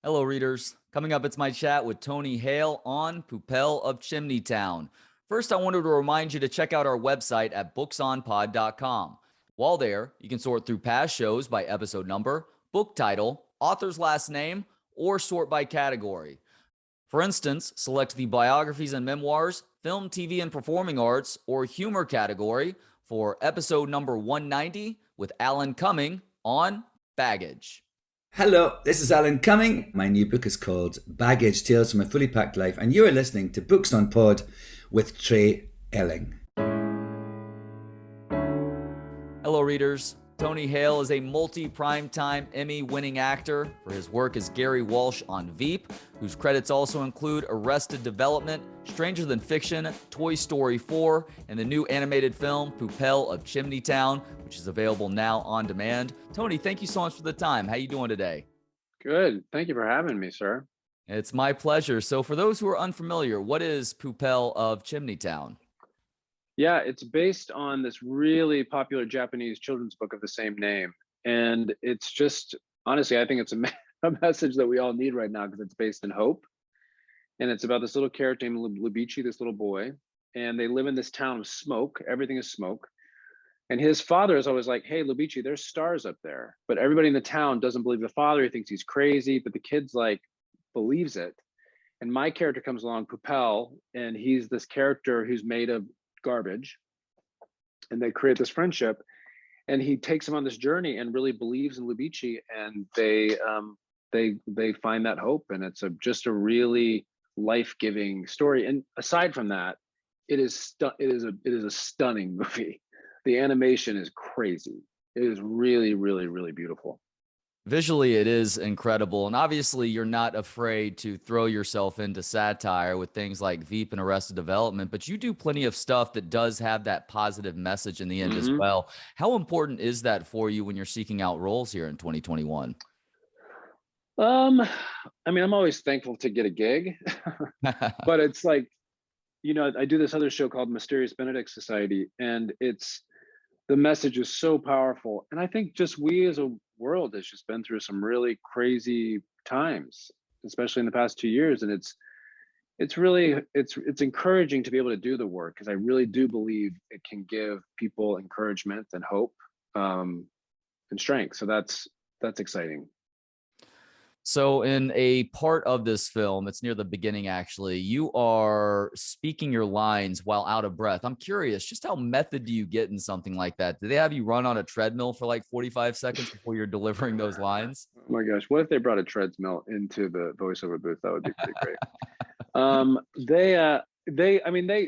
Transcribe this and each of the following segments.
Hello, readers. Coming up, it's my chat with Tony Hale on Poupelle of Chimney Town. First, I wanted to remind you to check out our website at booksonpod.com. While there, you can sort through past shows by episode number, book title, author's last name, or sort by category. For instance, select the biographies and memoirs, film, TV, and performing arts, or humor category for episode number 190 with Alan Cumming on Baggage. Hello, this is Alan Cumming. My new book is called Baggage Tales from a Fully Packed Life, and you are listening to Books on Pod with Trey Elling. Hello, readers. Tony Hale is a multi-primetime Emmy-winning actor for his work as Gary Walsh on Veep, whose credits also include Arrested Development, Stranger Than Fiction, Toy Story 4, and the new animated film Poupelle of Chimney Town, which is available now on demand. Tony, thank you so much for the time. How you doing today? Good. Thank you for having me, sir. It's my pleasure. So for those who are unfamiliar, what is Poupelle of Chimney Town? Yeah, it's based on this really popular Japanese children's book of the same name. And it's just, honestly, I think it's a message that we all need right now because it's based in hope. And it's about this little character named Lubici, this little boy. And they live in this town of smoke. Everything is smoke. And his father is always like, hey, Lubici, there's stars up there. But everybody in the town doesn't believe the father. He thinks he's crazy, but the kid's like, believes it. And my character comes along, Poupelle, and he's this character who's made of garbage, and they create this friendship, and he takes him on this journey and really believes in Lubici, and they find that hope, and it's just a really life-giving story. And aside from that, it is a stunning movie. The animation is crazy. It is really, really, really beautiful. Visually, it is incredible. And obviously, you're not afraid to throw yourself into satire with things like Veep and Arrested Development, but you do plenty of stuff that does have that positive message in the end as well. How important is that for you when you're seeking out roles here in 2021? I mean, I'm always thankful to get a gig, but it's like, I do this other show called Mysterious Benedict Society, and the message is so powerful. And I think just we as a world has just been through some really crazy times, especially in the past 2 years. And it's really encouraging to be able to do the work, because I really do believe it can give people encouragement and hope, and strength. So that's exciting. So in a part of this film, it's near the beginning, actually, you are speaking your lines while out of breath. I'm curious, just how method do you get in something like that? Do they have you run on a treadmill for like 45 seconds before you're delivering those lines? Oh my gosh, what if they brought a treadmill into the voiceover booth? That would be pretty great.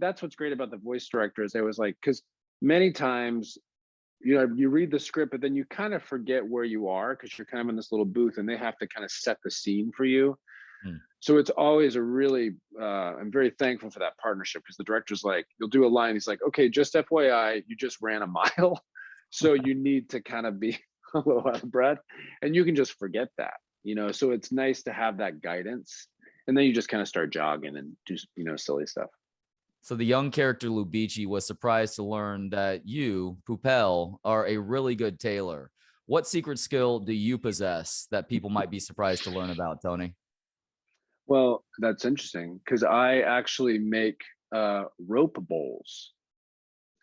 That's what's great about the voice directors. They was like, because many times, you read the script, but then you kind of forget where you are because you're kind of in this little booth, and they have to kind of set the scene for you. So it's always I'm very thankful for that partnership, because the director's like, you'll do a line, he's like, okay, just FYI, you just ran a mile. So you need to kind of be a little out of breath, and you can just forget that, so it's nice to have that guidance. And then you just kind of start jogging and do, silly stuff. So the young character Lubici was surprised to learn that you, Poupelle, are a really good tailor. What secret skill do you possess that people might be surprised to learn about, Tony? Well, that's interesting, because I actually make rope bowls.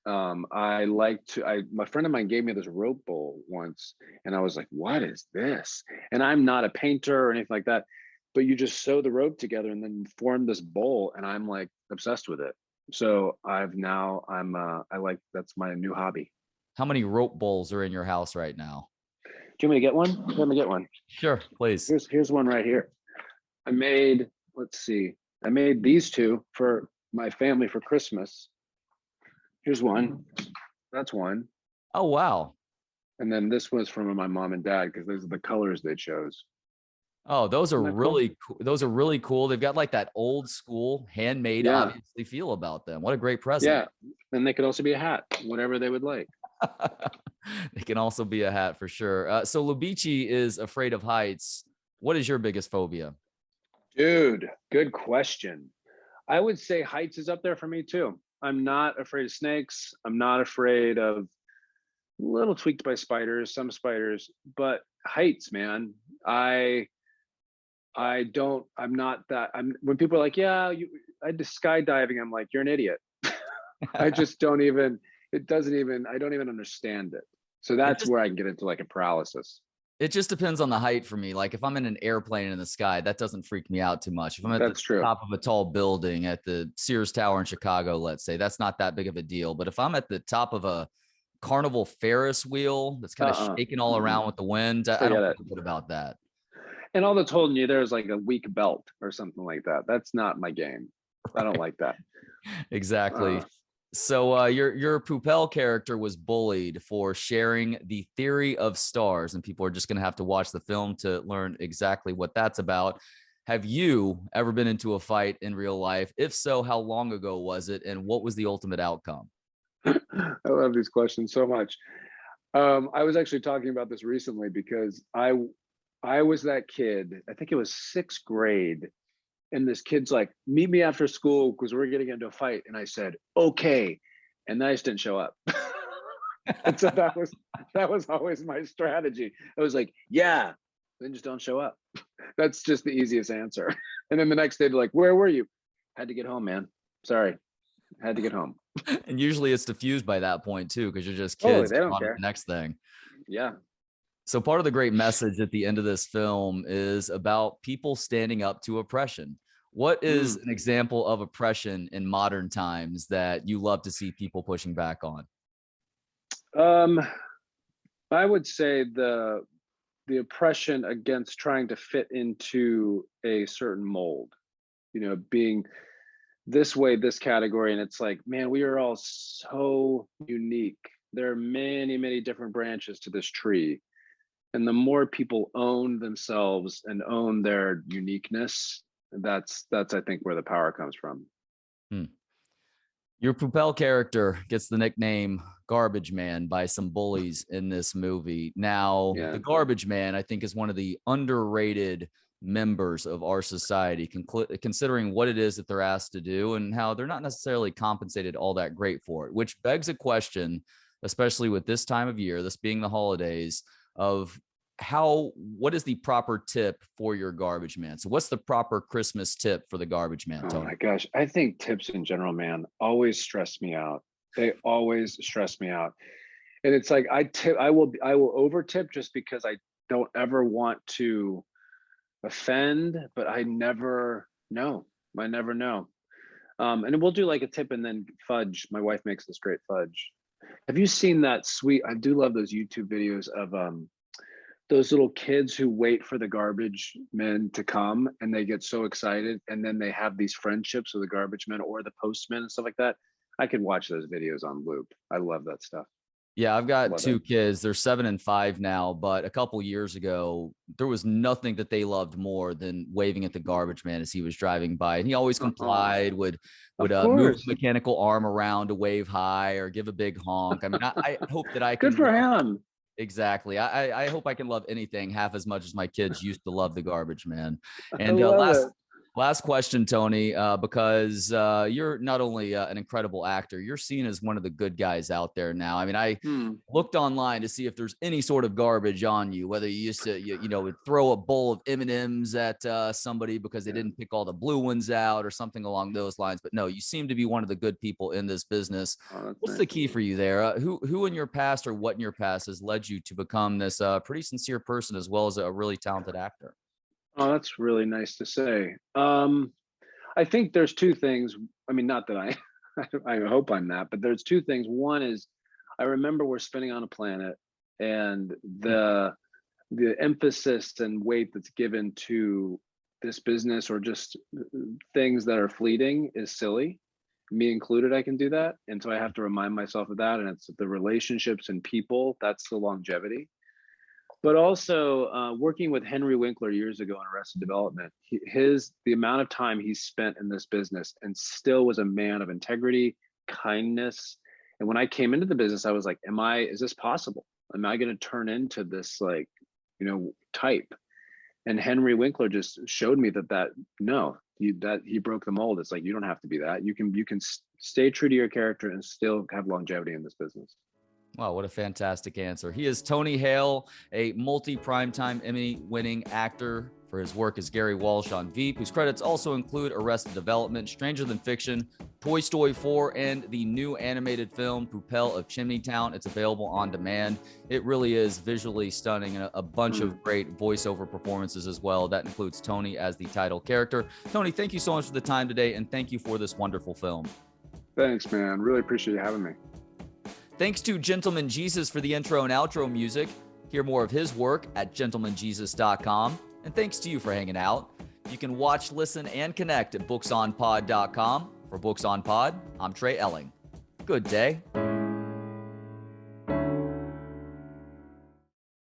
My friend of mine gave me this rope bowl once, and I was like, what is this? And I'm not a painter or anything like that, but you just sew the rope together and then form this bowl, and I'm like obsessed with it. So that's my new hobby. How many rope bowls are in your house right now? Do you want me to get one? Let me get one. Sure, please. Here's one right here. I made these two for my family for Christmas. Here's one. That's one. Oh, wow. And then this was from my mom and dad, because those are the colors they chose. Oh, those are really cool? cool. Those are really cool. They've got like that old school handmade, obviously, feel about them. What a great present. Yeah. And they could also be a hat, whatever they would like. They can also be a hat for sure. So Lubici is afraid of heights. What is your biggest phobia? Dude, good question. I would say heights is up there for me too. I'm not afraid of snakes. I'm not afraid of, a little tweaked by spiders, some spiders, but heights, man. I'm not that. When people are like, yeah, I did skydiving, I'm like, you're an idiot. I just don't even, I don't even understand it. So that's where I can get into like a paralysis. It just depends on the height for me. Like if I'm in an airplane in the sky, that doesn't freak me out too much. If I'm at the top of a tall building at the Sears Tower in Chicago, let's say, that's not that big of a deal. But if I'm at the top of a Carnival Ferris wheel that's kind of shaking all around with the wind, I don't feel good about that. And all that's holding you there is like a weak belt or something like that. That's not my game. Right. I don't like that. Exactly. So your Poupelle character was bullied for sharing the theory of stars, and people are just going to have to watch the film to learn exactly what that's about. Have you ever been into a fight in real life? If so, how long ago was it, and what was the ultimate outcome? I love these questions so much. I was actually talking about this recently because I was that kid. I think it was 6th grade. And this kid's like, meet me after school because we're getting into a fight. And I said, okay. And then I just didn't show up. And so that was always my strategy. I was like, yeah, then just don't show up. That's just the easiest answer. And then the next day, they're like, where were you? Had to get home, man. Sorry. Had to get home. And usually it's diffused by that point too, because you're just kids. They don't care. The next thing. Yeah. So part of the great message at the end of this film is about people standing up to oppression. What is an example of oppression in modern times that you love to see people pushing back on? I would say the oppression against trying to fit into a certain mold, being this way, this category. And it's like, man, we are all so unique. There are many, many different branches to this tree. And the more people own themselves and own their uniqueness, that's I think where the power comes from. Your Poupelle character gets the nickname Garbage Man by some bullies in this movie. Now, the Garbage Man, I think, is one of the underrated members of our society, considering what it is that they're asked to do and how they're not necessarily compensated all that great for it, which begs a question, especially with this time of year, this being the holidays, of what is the proper tip for your Garbage Man? So what's the proper Christmas tip for the Garbage Man, Tony? Oh my gosh. I think tips in general, man, always stress me out. They always stress me out. And it's like, I will over tip just because I don't ever want to offend, but I never know. And we'll do like a tip and then fudge. My wife makes this great fudge. Have you seen that sweet? I do love those YouTube videos of those little kids who wait for the garbage men to come and they get so excited, and then they have these friendships with the garbage men or the postman and stuff like that. I could watch those videos on loop. I love that stuff. Yeah, I've got two kids. They're 7 and 5 now, but a couple years ago, there was nothing that they loved more than waving at the garbage man as he was driving by. And he always complied, would move the mechanical arm around to wave hi or give a big honk. I mean, I hope that I can. Good for him. Exactly. I hope I can love anything half as much as my kids used to love the garbage man. And last question, Tony, because you're not only an incredible actor, you're seen as one of the good guys out there now. I mean, I looked online to see if there's any sort of garbage on you, whether you used to, would throw a bowl of M&Ms at somebody because they didn't pick all the blue ones out or something along those lines. But no, you seem to be one of the good people in this business. What's the key for you there? Who in your past or what in your past has led you to become this pretty sincere person as well as a really talented actor? Oh, that's really nice to say. I think there's two things. I mean, not that I hope I'm not, but there's two things. One is I remember we're spinning on a planet, and the emphasis and weight that's given to this business or just things that are fleeting is silly. Me included, I can do that. And so I have to remind myself of that. And it's the relationships and people, that's the longevity. But also working with Henry Winkler years ago on Arrested Development, the amount of time he spent in this business and still was a man of integrity, kindness. And when I came into the business, I was like, is this possible? Am I going to turn into this type? And Henry Winkler just showed me that he broke the mold. It's like, you don't have to be that. You can stay true to your character and still have longevity in this business. Wow, what a fantastic answer. He is Tony Hale, a multi-primetime Emmy-winning actor for his work as Gary Walsh on Veep, whose credits also include Arrested Development, Stranger Than Fiction, Toy Story 4, and the new animated film Poupelle of Chimney Town. It's available on demand. It really is visually stunning and a bunch of great voiceover performances as well. That includes Tony as the title character. Tony, thank you so much for the time today, and thank you for this wonderful film. Thanks, man. Really appreciate you having me. Thanks to Gentleman Jesus for the intro and outro music. Hear more of his work at gentlemanjesus.com. And thanks to you for hanging out. You can watch, listen, and connect at booksonpod.com. For Books on Pod, I'm Trey Elling. Good day.